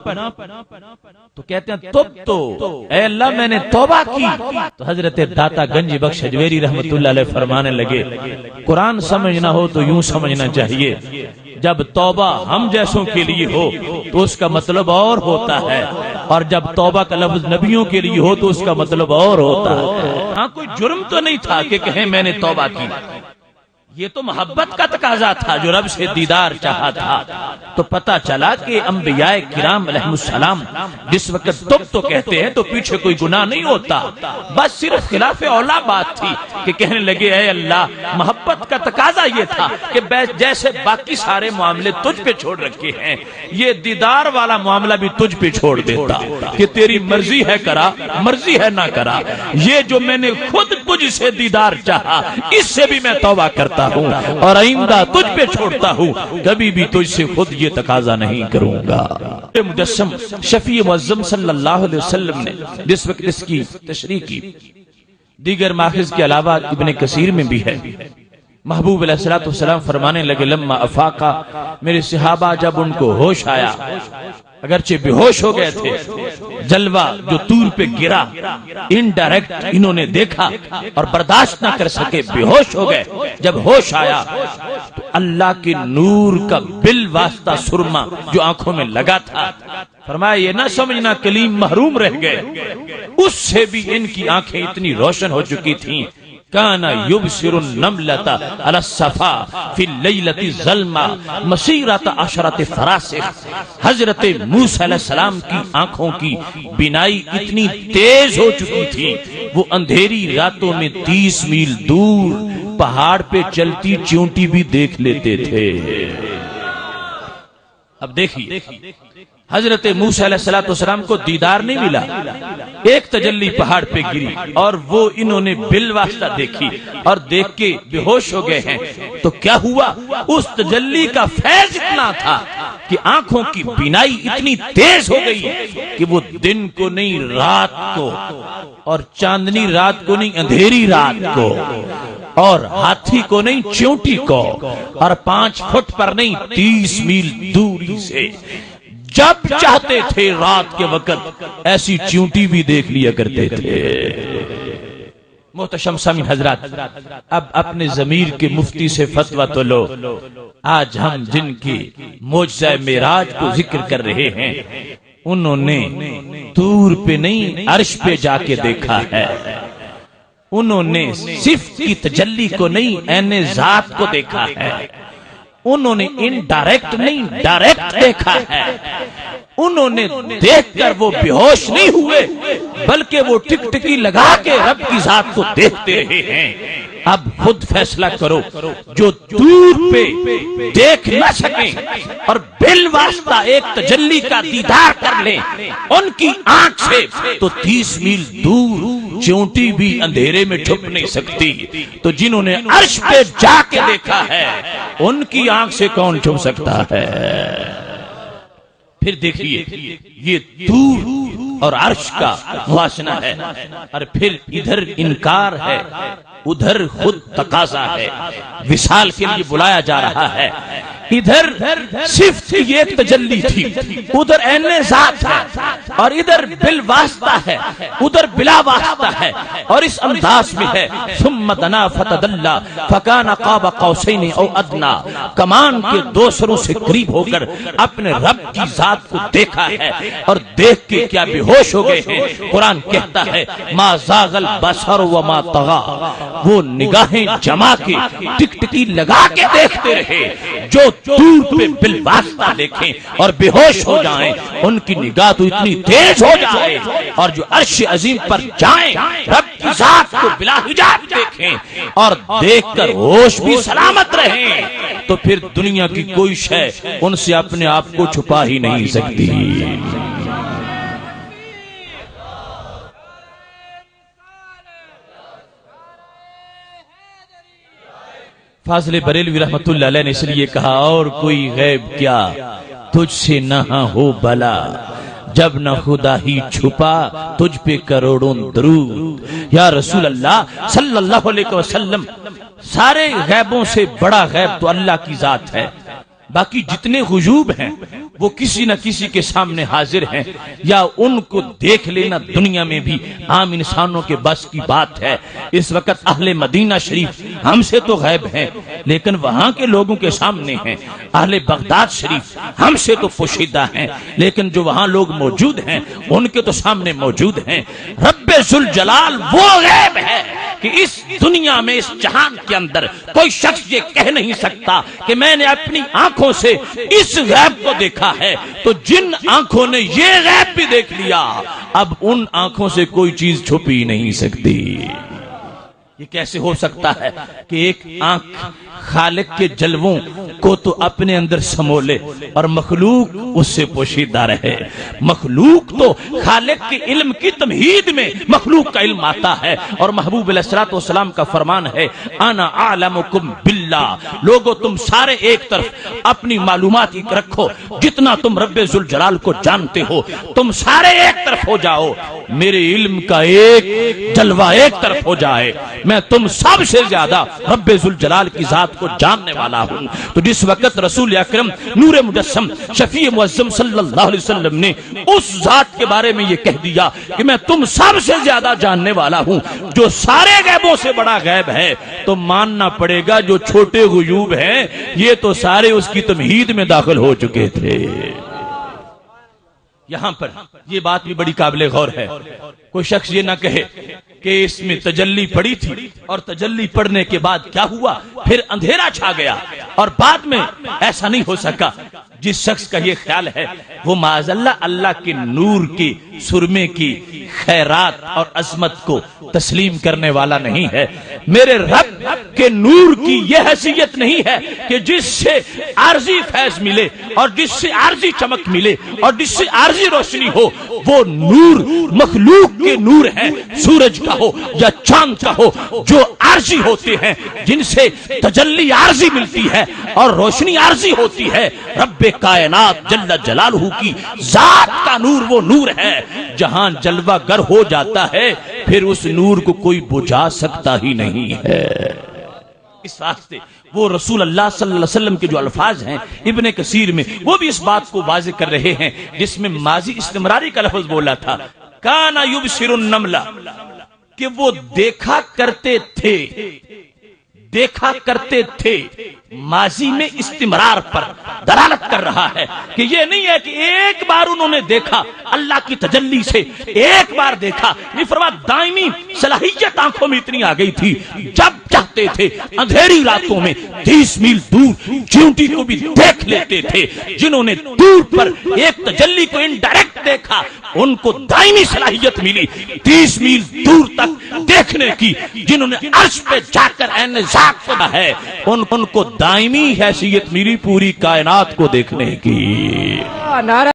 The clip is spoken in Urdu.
تو کہتے ہیں تو اے اللہ میں نے توبہ کی. تو حضرت داتا گنج بخش حجویری رحمت اللہ علیہ فرمانے لگے قرآن سمجھنا ہو تو یوں سمجھنا چاہیے، جب توبہ ہم جیسوں کے لیے ہو تو اس کا مطلب اور ہوتا ہے، اور جب توبہ کا لفظ نبیوں کے لیے ہو تو اس کا مطلب اور ہوتا ہے. ہاں کوئی جرم تو نہیں تھا کہ کہیں میں نے توبہ کی، یہ تو محبت کا تقاضا تھا جو رب سے دیدار چاہا تھا. تو پتہ چلا کہ انبیاء کرام علیہ السلام جس وقت تو کہتے ہیں تو پیچھے کوئی گناہ نہیں ہوتا، بس صرف خلاف اولا بات تھی کہ کہنے لگے اے اللہ محبت کا تقاضا یہ تھا کہ جیسے باقی سارے معاملے تجھ پہ چھوڑ رکھے ہیں یہ دیدار والا معاملہ بھی تجھ پہ چھوڑ دیتا کہ تیری مرضی ہے کرا مرضی ہے نہ کرا. یہ جو میں نے خود تجھ سے دیدار چاہا اس سے بھی میں توبہ کرتا ہوں اور آئندہ تجھ پہ چھوڑتا ہوں، کبھی بھی تجھ سے خود یہ تقاضا نہیں کروں گا. مجسم شفیع معظم صلی اللہ علیہ وسلم نے جس وقت اس کی تشریح کی، دیگر ماخذ کے علاوہ ابن کثیر میں بھی ہے، محبوب علیہ السلام فرمانے لگے لما افاقا، میرے صحابہ جب ان کو ہوش آیا، اگرچہ بے ہوش ہو گئے تھے، جلوہ جو طور پہ گرا انڈائریکٹ انہوں نے دیکھا اور برداشت نہ کر سکے، بے ہوش ہو گئے. جب ہوش آیا تو اللہ کے نور کا بالواسطہ سرما جو آنکھوں میں لگا تھا، فرمایا یہ نہ سمجھنا کلیم محروم رہ گئے، اس سے بھی ان کی آنکھیں اتنی روشن ہو چکی تھیں. کانا یبصر النملۃ علی الصفا فی اللیلۃ الظلماء مسیرۃ عشرۃ فراسخ. حضرت موسیٰ علیہ السلام کی آنکھوں کی بینائی اتنی تیز ہو چکی تھی وہ اندھیری راتوں میں 30 میل دور پہاڑ پہ چلتی چیونٹی بھی دیکھ لیتے تھے. اب دیکھیے حضرت موسیٰ علیہ السلام کو دیدار نہیں ملا، ایک تجلی پہاڑ پہ گری اور وہ انہوں نے بالواسطہ دیکھی اور دیکھ کے بے ہوش ہو گئے ہیں. تو کیا ہوا؟ اس تجلی کا فیض اتنا تھا کہ آنکھوں کی بینائی اتنی تیز ہو گئی کہ وہ دن کو نہیں رات کو، اور چاندنی رات کو نہیں اندھیری رات کو، اور ہاتھی کو نہیں چیونٹی کو، اور 5 فٹ پر نہیں 30 میل دوری سے جب چاہتے تھے رات کے وقت ایسی چیونٹی بھی دیکھ لیا کرتے تھے. محتشم سامعین حضرات، اب اپنے ضمیر کے مفتی سے فتویٰ تو لو. آج ہم جن کی معجزہ معراج کو ذکر کر رہے ہیں انہوں نے طور پہ نہیں عرش پہ جا کے دیکھا ہے، انہوں نے صفت کی تجلی کو نہیں عین ذات کو دیکھا ہے، انہوں نے انڈائریکٹ نہیں ڈائریکٹ دیکھا ہے. انہوں نے دیکھ کر وہ بے ہوش نہیں ہوئے بلکہ وہ ٹکٹکی لگا کے رب کی ذات کو دیکھتے رہے ہیں. اب خود فیصلہ کرو، جو دور پہ دیکھ نہ سکیں اور بالواسطہ ایک تجلی کا دیدار کر لیں ان کی آنکھ سے، تو 30 میل دور چیونٹی بھی اندھیرے میں چھپ نہیں سکتی. تو جنہوں نے عرش پہ جا کے دیکھا ہے ان کی آنکھ سے کون چھپ سکتا ہے؟ پھر دیکھیے یہ دور اور عرش کا موازنہ ہے، اور پھر ادھر انکار ہے ادھر خود تقاضا ہے، وصال کے لیے بلایا جا رہا ہے. ادھر صفت کی ایک تجلی تھی، ادھر عین ذات ہے، اور ادھر بالواسطہ ہے ادھر بلا واسطہ ہے. اور اس انداز میں ہے ثم دنا فتدلی فکان قاب قوسین او ادنی، کمان کے 2 سروں سے قریب ہو کر اپنے رب کی ذات کو دیکھا ہے اور دیکھ کے کیا بے ہوش ہو گئے ہیں. قرآن کہتا ہے ما زاغ البصر وما طغى، وہ نگاہیں جما کے ٹکٹکی لگا کے دیکھتے رہے. جو دور پہ بالواسطہ دیکھیں اور بے ہوش ہو جائیں ان کی نگاہ تو اتنی تیز ہو جائے، اور جو عرش عظیم پر جائیں رب کی ذات کو بلا حجاب دیکھیں اور دیکھ کر ہوش بھی سلامت رہیں، تو پھر دنیا کی کوئی شے ان سے اپنے آپ کو چھپا ہی نہیں سکتی. فاضل بریلوی رحمت اللہ علیہ نے اس لیے کہا اور کوئی غیب کیا تجھ سے نہ ہو بلا، جب نہ خدا ہی چھپا تجھ پہ کروڑوں درود. یا رسول اللہ صلی اللہ علیہ وسلم، سارے غیبوں سے بڑا غیب تو اللہ کی ذات ہے، باقی جتنے غیوب ہیں وہ کسی نہ کسی کے سامنے حاضر ہیں، یا ان کو دیکھ لینا دنیا میں بھی عام انسانوں کے بس کی بات ہے۔ اس وقت اہل مدینہ شریف ہم سے تو غائب ہیں لیکن وہاں کے لوگوں کے سامنے ہیں، اہل بغداد شریف ہم سے تو پوشیدہ ہیں لیکن جو وہاں لوگ موجود ہیں ان کے تو سامنے موجود ہیں۔ رب ذوالجلال وہ غیب ہے کہ اس دنیا میں، اس جہان کے اندر کوئی شخص یہ کہہ نہیں سکتا کہ میں نے اپنی آنکھوں سے اس غیب کو دیکھا ہے۔ تو جن آنکھوں نے یہ غیب بھی دیکھ لیا، اب ان آنکھوں سے کوئی چیز چھپ ہی نہیں سکتی۔ یہ کیسے ہو سکتا ہے کہ ایک آنکھ خالق کے جلووں کو تو اپنے اندر سمولے اور مخلوق اس سے پوشیدہ رہے؟ مخلوق تو خالق کے علم کی تمہید میں مخلوق کا علم آتا ہے، اور محبوب علیہ الصلوۃ والسلام کا فرمان ہے انا اعلمکم باللہ، لوگو تم سارے ایک طرف اپنی معلومات رکھو، جتنا تم رب ذوالجلال کو جانتے ہو تم سارے ایک طرف ہو جاؤ، میرے علم کا ایک جلوہ ایک طرف ہو جائے، میں تم سب سے زیادہ رب ذوالجلال کی ذات کو جاننے والا ہوں۔ تو جس وقت رسول اکرم نور مجسم شفیع معظم صلی اللہ علیہ وسلم نے اس ذات کے بارے میں یہ کہہ دیا کہ میں تم سب سے زیادہ جاننے والا ہوں جو سارے غیبوں سے بڑا غیب ہے، تو ماننا پڑے گا جو چھوٹے غیوب ہیں یہ تو سارے اس کی تمہید میں داخل ہو چکے تھے۔ یہاں پر یہ بات بھی بڑی قابل غور ہے، کوئی شخص یہ نہ کہے کہ اس میں تجلی پڑی تھی اور تجلی پڑنے کے بعد کیا ہوا، پھر اندھیرا چھا گیا اور بعد میں ایسا نہیں ہو سکا۔ جس شخص کا یہ خیال ہے وہ معاذ اللہ اللہ کے نور کی سرمے کی خیرات اور عظمت کو تسلیم کرنے والا نہیں ہے۔ میرے رب کے نور کی یہ حیثیت نہیں ہے کہ جس سے عارضی فیض ملے اور جس سے عارضی چمک ملے اور جس سے عارضی روشنی ہو، وہ نور مخلوق کے نور ہے، سورج کا ہو یا چاند کا ہو، جو عارضی ہوتے ہیں، جن سے تجلی عارضی ملتی ہے اور روشنی عارضی ہوتی ہے۔ رب کائنات جل جلالہ کی ذات کا نور وہ نور ہے، جہاں جلوہ گر ہو جاتا ہے پھر اس نور کو کوئی بجھا سکتا ہی نہیں ہے۔ اس واسطے وہ رسول اللہ صلی اللہ علیہ وسلم کے جو الفاظ ہیں ابن کثیر میں وہ بھی اس بات کو واضح کر رہے ہیں، جس میں ماضی استمراری کا لفظ بولا تھا، کانا یبصر النمل، کہ وہ دیکھا کرتے تھے، دیکھا کرتے تھے، ماضی میں استمرار پر دلالت کر رہا ہے کہ یہ نہیں ہے کہ ایک بار انہوں نے دیکھا اللہ کی تجلی سے، ایک بار دیکھا نہیں، فرمایا دائمی صلاحیت آنکھوں میں اتنی آ گئی تھی جب چاہتے تھے اندھیری راتوں میں 30 میل دور چیونٹی کو بھی دیکھ لیتے تھے۔ جنہوں نے دور پر ایک تجلی کو انڈائریکٹ دیکھا ان کو دائمی صلاحیت ملی 30 میل دور تک دیکھنے کی، جنہوں نے عرش پہ جا کر عین ذات کو ہے ان کو دائمی حیثیت ملی پوری کائنات کو دیکھنے کی۔